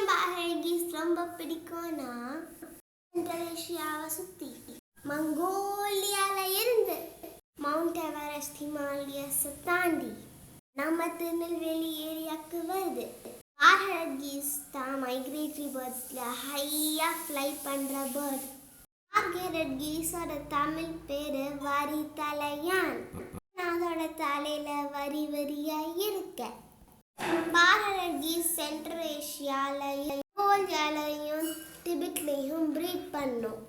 Keys ரொம்ப பிடிக்கும்னா இந்தோனேஷியாவை சுற்றி மங்கோலியால இருந்து மவுண்ட் எவரெஸ்ட் ஹிமாலயஸை தாண்டி நம்ம திருநெல்வேலி ஏரியாவுக்கு வருது. கீஸ் தான் மைக்ரேட்டரி பேர்ட்ஸில் ஹையாக ஃப்ளை பண்ணுற பேர்ட். கீஸோட தமிழ் பேர் வரி தலையான். அதோட தலையில வரி வரியா இருக்க. கீஸ் சென்ட்ரல் ஏஷியாலையும் மங்கோலியாலையும் டிபெட்லையும் ப்ரீட் பண்ணும்.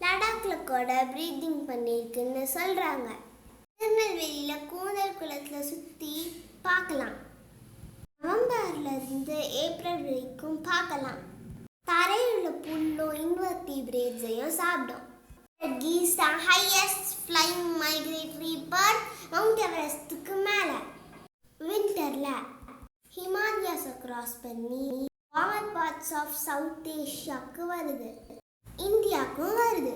லடாக்ல கூட ப்ரீடிங் பண்ணியிருக்குன்னு சொல்றாங்க. திருநெல்வேலியில் கூந்தல்குளத்தில் சுற்றி பார்க்கலாம். நவம்பர்ல இருந்து ஏப்ரல் வரைக்கும் பார்க்கலாம். தரையில் உள்ள புல்லும் இன்வெர்டிபிரேட்ஸையும் சாப்பிடும். கீஸ் தான் highest flying migratory bird Mount எவரெஸ்ட்டுக்கு மேலே. வின்டரில் ஹிமாலயாஸை கிராஸ் பண்ணி வார்ம் பார்ட்ஸ் ஆஃப் சவுத் ஏஷியாவுக்கு வருது, இந்தியாவுக்கும் வருது.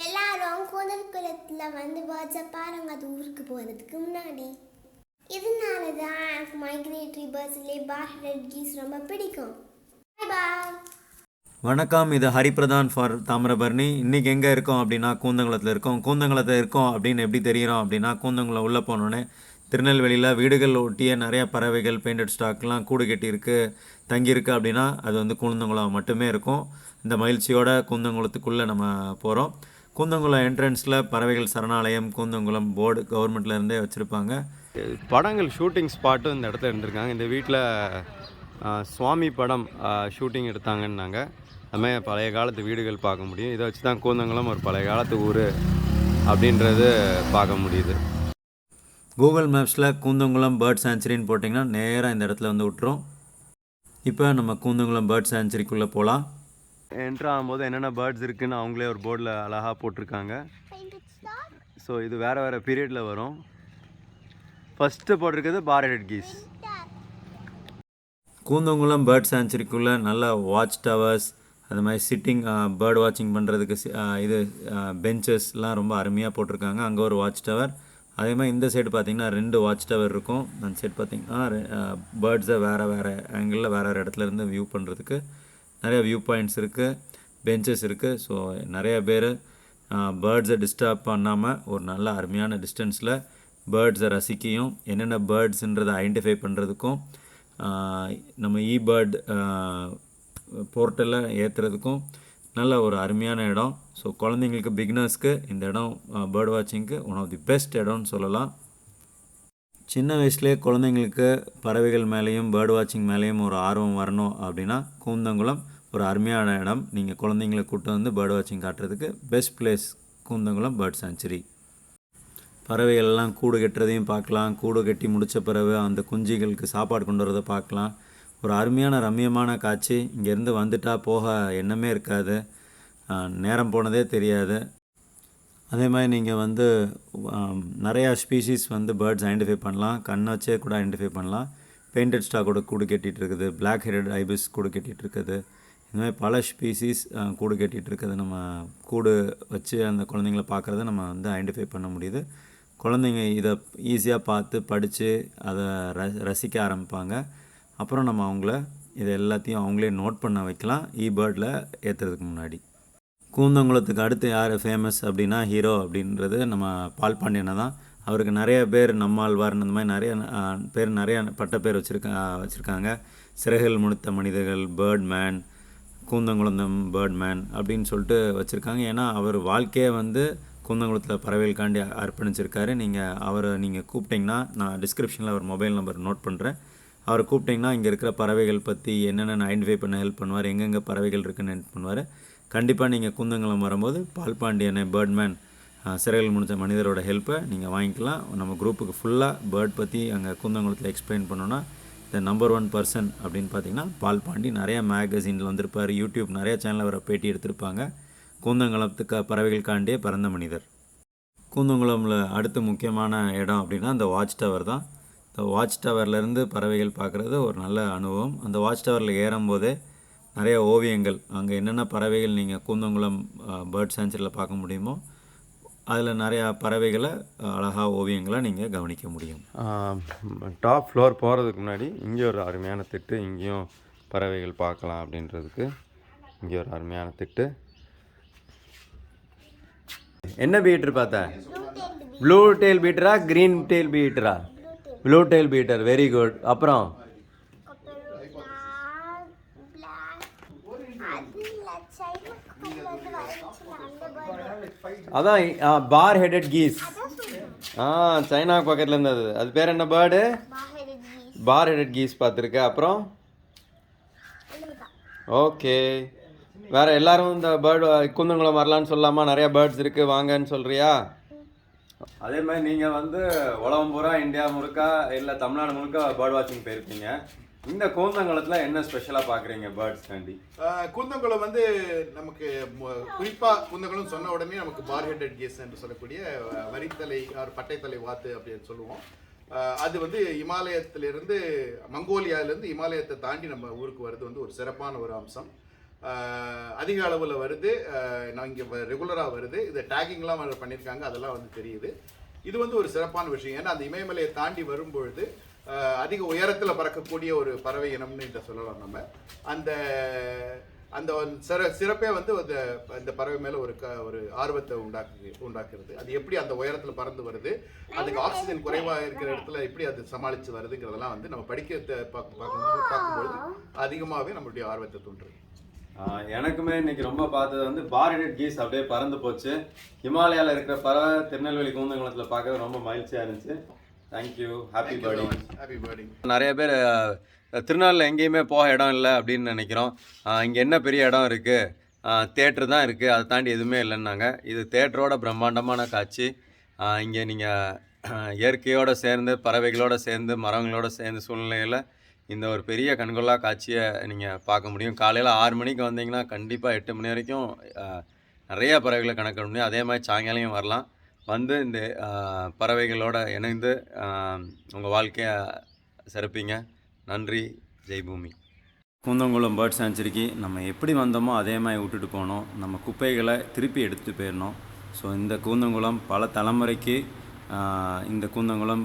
எல்லாரும் கூந்தல்குளத்தில் வந்து பேர்ட்ஸை பாருங்க அது ஊருக்கு போகிறதுக்கு முன்னாடி. இதனால தான் எனக்கு மைக்ரேட்டரி பேர்ட்ஸ்லேயே பாரட் கீஸ் ரொம்ப பிடிக்கும். பாய். வணக்கம், இது ஹரிபிரதான் ஃபார் தாமிரபரணி. இன்றைக்கி எங்கே இருக்கோம் அப்படின்னா கூந்தங்குளத்தில் இருக்கோம். கூந்தங்குளத்தில் இருக்கோம் அப்படின்னு எப்படி தெரிகிறோம் அப்படின்னா, கூந்தங்குளம் உள்ளே போனோடனே திருநெல்வேலியில் வீடுகள் ஒட்டிய நிறையா பறவைகள் பெயிண்டட் ஸ்டாக்லாம் கூடு கட்டியிருக்கு, தங்கியிருக்கு. அப்படின்னா அது வந்து கூந்தங்குளம் மட்டுமே இருக்கும். இந்த மகிழ்ச்சியோட கூந்தங்குளத்துக்குள்ளே நம்ம போகிறோம். கூந்தங்குளம் என்ட்ரன்ஸில் பறவைகள் சரணாலயம் கூந்தங்குளம் போர்டு கவர்மெண்ட்லேருந்தே வச்சுருப்பாங்க. படங்கள் ஷூட்டிங் ஸ்பாட்டும் இந்த இடத்துல இருந்திருக்காங்க. இந்த வீட்டில் சுவாமி படம் ஷூட்டிங் எடுத்தாங்கன்னாங்க. அதுமாதிரி பழைய காலத்து வீடுகள் பார்க்க முடியும். இதை வச்சு தான் கூந்தங்குளம் ஒரு பழைய காலத்து ஊர் அப்படின்றது பார்க்க முடியுது. கூகுள் மேப்ஸில் கூந்தங்குளம் பேர்ட் சான்ச்சுரின்னு போட்டிங்கன்னா நேராக இந்த இடத்துல வந்து விட்டுரும். இப்போ நம்ம கூந்தங்குளம் பேர்ட் சான்ச்சுரிக்குள்ளே போகலாம். என்ட்ரு ஆகும்போது என்னென்ன பேர்ட்ஸ் இருக்குதுன்னு அவங்களே ஒரு போர்டில் அழகாக போட்டிருக்காங்க. ஸோ இது வேறு வேறு பீரியடில் வரும். ஃபஸ்ட்டு போட்டிருக்கிறது பாரட் கீஸ். கூந்தங்குளம் பேர்ட் சான்ச்சுரிக்குள்ளே நல்ல வாட்ச் டவர்ஸ், அது மாதிரி சிட்டிங் பேர்ட் வாட்சிங் பண்ணுறதுக்கு இது பெஞ்சஸ்லாம் ரொம்ப அருமையாக போட்டிருக்காங்க. அங்கே ஒரு வாட்ச் டவர். அதே மாதிரி இந்த சைடு பார்த்திங்கன்னா 2 வாட்ச் டவர் இருக்கும். அந்த சைடு பார்த்திங்கன்னா பேர்ட்ஸை வேறு வேறு ஆங்கிளில் வேறு வேறு இடத்துலேருந்து வியூ பண்ணுறதுக்கு நிறைய வியூ பாயிண்ட்ஸ் இருக்குது, பெஞ்சஸ் இருக்குது. ஸோ நிறைய பேர் பேர்ட்ஸை டிஸ்டர்ப் பண்ணாமல் ஒரு நல்ல அருமையான டிஸ்டன்ஸில் பேர்ட்ஸை ரசிக்கையும் என்னென்ன பேர்ட்ஸுன்றதை ஐடென்டிஃபை பண்ணுறதுக்கும் நம்ம பேர்ட் போர்ட்டலில் ஏற்றுறதுக்கும் நல்ல ஒரு அருமையான இடம். ஸோ குழந்தைங்களுக்கு பிகினர்ஸ்க்கு இந்த இடம் பேர்ட் வாட்சிங்க்கு ஒன் ஆஃப் தி பெஸ்ட் இடம்னு சொல்லலாம். சின்ன வயசுலேயே குழந்தைங்களுக்கு பறவைகள் மேலேயும் பேர்ட் வாட்சிங் மேலேயும் ஒரு ஆர்வம் வரணும் அப்படின்னா கூந்தங்குளம் ஒரு அருமையான இடம். நீங்கள் குழந்தைங்களை கூப்பிட்டு வந்து பேர்ட் வாட்சிங் காட்டுறதுக்கு best place Koonthankulam bird sanctuary. பறவைகள்லாம் கூடு கட்டுறதையும் பார்க்கலாம். கூடு கட்டி முடித்த பிறகு அந்த குஞ்சுகளுக்கு சாப்பாடு கொண்டு வரதை பார்க்கலாம். ஒரு அருமையான ரம்மியமான காட்சி. இங்கேருந்து வந்துட்டால் போக எண்ணமே இருக்காது, நேரம் போனதே தெரியாது. அதே மாதிரி நீங்கள் வந்து நிறையா ஸ்பீஷீஸ் வந்து பேர்ட்ஸ் ஐடென்டிஃபை பண்ணலாம். கண்ணை வச்சே கூட ஐடென்டிஃபை பண்ணலாம். பெயிண்டட் ஸ்டாக்கோட கூடு கட்டிகிட்டு இருக்குது, பிளாக் ஹெடட் ஐபிஸ் கூடு கட்டிகிட்டு இருக்குது. இந்த மாதிரி பல ஸ்பீஷீஸ் கூடு கட்டிகிட்டு இருக்குது. நம்ம கூடு வச்சு அந்த குழந்தைங்கள பார்க்குறத நம்ம வந்து ஐடென்டிஃபை பண்ண முடியுது. குழந்தைங்க இதை ஈஸியாக பார்த்து படித்து அதை ரசிக்க ஆரம்பிப்பாங்க. அப்புறம் நம்ம அவங்கள இதை எல்லாத்தையும் அவங்களே நோட் பண்ண வைக்கலாம் பேர்டில் ஏற்றுறதுக்கு முன்னாடி. கூந்தங்குளத்துக்கு அடுத்து யார் ஃபேமஸ் அப்படின்னா ஹீரோ அப்படின்றது நம்ம பால்பாண்டியனை தான். அவருக்கு நிறைய பேர் நம்மாழ்வார் அந்த மாதிரி நிறைய பட்ட பேர் வச்சுருக்காங்க. சிறகுகள் முழுத்த மனிதர்கள், bird man, Koonthankulam bird man அப்படின்னு சொல்லிட்டு வச்சுருக்காங்க. ஏன்னா அவர் வாழ்க்கையை வந்து கூந்தங்குளத்தில் பறவைகளுக்காண்டி அர்ப்பணிச்சிருக்காரு. நீங்கள் கூப்பிட்டிங்கன்னா நான் டிஸ்கிரிப்ஷனில் அவர் மொபைல் நம்பர் நோட் பண்ணுறேன். அவரை கூப்பிட்டிங்கன்னா இங்கே இருக்கிற பறவைகள் பற்றி என்னென்ன ஐடென்டிஃபை பண்ண ஹெல்ப் பண்ணுவார், எங்கெங்கே பறவைகள் இருக்குன்னு ஹெல்ப் பண்ணுவார். கண்டிப்பாக நீங்கள் கூந்தங்குளம் வரும்போது பால்பாண்டியனை பேர்ட்மேன் சிறகுகள் முடித்த மனிதரோட ஹெல்ப்பை நீங்கள் வாங்கிக்கலாம். நம்ம குரூப்புக்கு ஃபுல்லாக பேர்ட் பற்றி அங்கே கூந்தங்குளத்தில் எக்ஸ்பிளைன் பண்ணோன்னா த நம்பர் 1 பர்சன் அப்படின்னு பார்த்தீங்கன்னா பால்பாண்டி. நிறையா மேகசினில் வந்திருப்பார், யூடியூப் நிறைய சேனலில் அவரை பேட்டி எடுத்திருப்பாங்க. கூந்தங்குளத்துக்கு பறவைகளுக்காண்டியே பிறந்த மனிதர். கூந்தங்குளமில் அடுத்த முக்கியமான இடம் அப்படின்னா அந்த வாட்ச் டவர் தான். இந்த வாட்ச் டவர்லேருந்து பறவைகள் பார்க்குறது ஒரு நல்ல அனுபவம். அந்த வாட்ச் டவரில் ஏறும்போதே நிறைய ஓவியங்கள், அங்கே என்னென்ன பறவைகள் நீங்கள் கூந்தங்குளம் பேர்ட் சான்ச்சுரியில் பார்க்க முடியுமோ அதில் நிறையா பறவைகளை அழகாக ஓவியங்களை நீங்கள் கவனிக்க முடியும். டாப் ஃப்ளோர் போகிறதுக்கு முன்னாடி இங்கே ஒரு அருமையான திட்டு, இங்கேயும் பறவைகள் பார்க்கலாம் அப்படின்றதுக்கு இங்கே ஒரு அருமையான திட்டு. என்ன பீட்ரு பார்த்த? ப்ளூ டெயில் பீட்டரா க்ரீன் டெயில் பீட்டரா? Blue tail bee-eater, very good. அப்புறம் அதான் பார் ஹெடட் கீஸ். சைனா பக்கத்தில் இருந்தது, அது பேர் என்ன பேர்டு? பார் ஹெடட் கீஸ் பார்த்துருக்க. அப்புறம் ஓகே, வேறு எல்லாரும் இந்த பேர்டு கூந்தங்குளம் வரலான்னு சொல்லலாமா? நிறையா பேர்ட்ஸ் இருக்குது வாங்கன்னு சொல்கிறியா? அதே மாதிரி நீங்கள் வந்து உலகம் பூரா இந்தியா முழுக்க இல்லை தமிழ்நாடு முழுக்க பேர்ட் வாட்சிங் போயிருப்பீங்க. இந்த கூந்தங்குளத்தில் என்ன ஸ்பெஷலாக பார்க்குறீங்க பேர்ட்ஸ்காண்டி? கூந்தங்குளம் வந்து நமக்கு குறிப்பாக கூந்தங்குளம் சொன்ன உடனே நமக்கு பார் ஹெடட் கீஸ் என்று சொல்லக்கூடிய வரித்தலை பட்டைத்தலை வாத்து அப்படின்னு சொல்லுவோம். அது வந்து இமாலயத்திலிருந்து மங்கோலியாவிலேருந்து இமாலயத்தை தாண்டி நம்ம ஊருக்கு வருது வந்து ஒரு சிறப்பான ஒரு அம்சம். அதிக அளவில் வருது, நான் இங்கே ரெகுலராக வருது. இதை டேகிங்லாம் பண்ணியிருக்காங்க, அதெல்லாம் வந்து தெரியுது. இது வந்து ஒரு சிறப்பான விஷயம். ஏன்னா அந்த இமயமலையை தாண்டி வரும்பொழுது அதிக உயரத்தில் பறக்கக்கூடிய ஒரு பறவை இனம்னு இதை சொல்லலாம். நம்ம அந்த அந்த சிறப்பே வந்து அந்த பறவை மேலே ஒரு ஆர்வத்தை உண்டாக்குறது. அது எப்படி அந்த உயரத்தில் பறந்து வருது, அதுக்கு ஆக்சிஜன் குறைவாக இருக்கிற இடத்துல எப்படி அது சமாளித்து வருதுங்கிறதெல்லாம் வந்து நம்ம பார்க்கும்பொழுது அதிகமாகவே நம்மளுடைய ஆர்வத்தை தூண்டுறது. எனக்குமே இன்னைக்கு ரொம்ப பார்த்தது வந்து பார் ஹெடட் கீஸ் அப்படியே பறந்து போச்சு. ஹிமாலயாவில் இருக்கிற பறவை திருநெல்வேலி கூந்தங்குளத்தில் பார்க்கவே ரொம்ப மகிழ்ச்சியாக இருந்துச்சு. Thank you, happy birding. நிறைய பேர் திருநாளில் எங்கேயுமே போக இடம் இல்லை அப்படின்னு நினைக்கிறோம். இங்கே என்ன பெரிய இடம் இருக்குது, தேட்ரு தான் இருக்குது, அதை தாண்டி எதுவுமே இல்லைன்னாங்க. இது தேட்டரோட பிரம்மாண்டமான காட்சி. இங்கே நீங்கள் இயற்கையோடு சேர்ந்து பறவைகளோடு சேர்ந்து மரங்களோடு சேர்ந்து சூழ்நிலையில் இந்த ஒரு பெரிய கண்கொள்ளா காட்சியை நீங்கள் பார்க்க முடியும். காலையில் 6 மணிக்கு வந்தீங்கன்னா கண்டிப்பாக 8 மணி வரைக்கும் நிறைய பறவைகளை கணக்கிட முடியும். அதே மாதிரி சாயங்காலம் வரலாம். வந்து இந்த பறவைகளோட இணைந்து உங்கள் வாழ்க்கையை சிறப்பீங்க. நன்றி, ஜெய்பூமி. கூந்தங்குளம் பேர்ட் சான்ச்சுரிக்கு நம்ம எப்படி வந்தோமோ அதே மாதிரி விட்டுட்டு போனோம். நம்ம குப்பைகளை திருப்பி எடுத்துகிட்டு போயிடணும். ஸோ இந்த கூந்தங்குளம் பல தலைமுறைக்கு இந்த கூந்தங்குளம்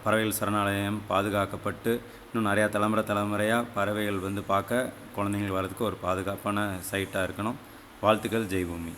பறவைகள் சரணாலயம் பாதுகாக்கப்பட்டு இன்னும் நிறையா தலைமுறையாக பறவைகள் வந்து பார்க்க குழந்தைங்கள் வர்றதுக்கு ஒரு பாதுகாப்பான சைட்டாக இருக்கணும். வாழ்த்துக்கள், ஜெய்பூமி.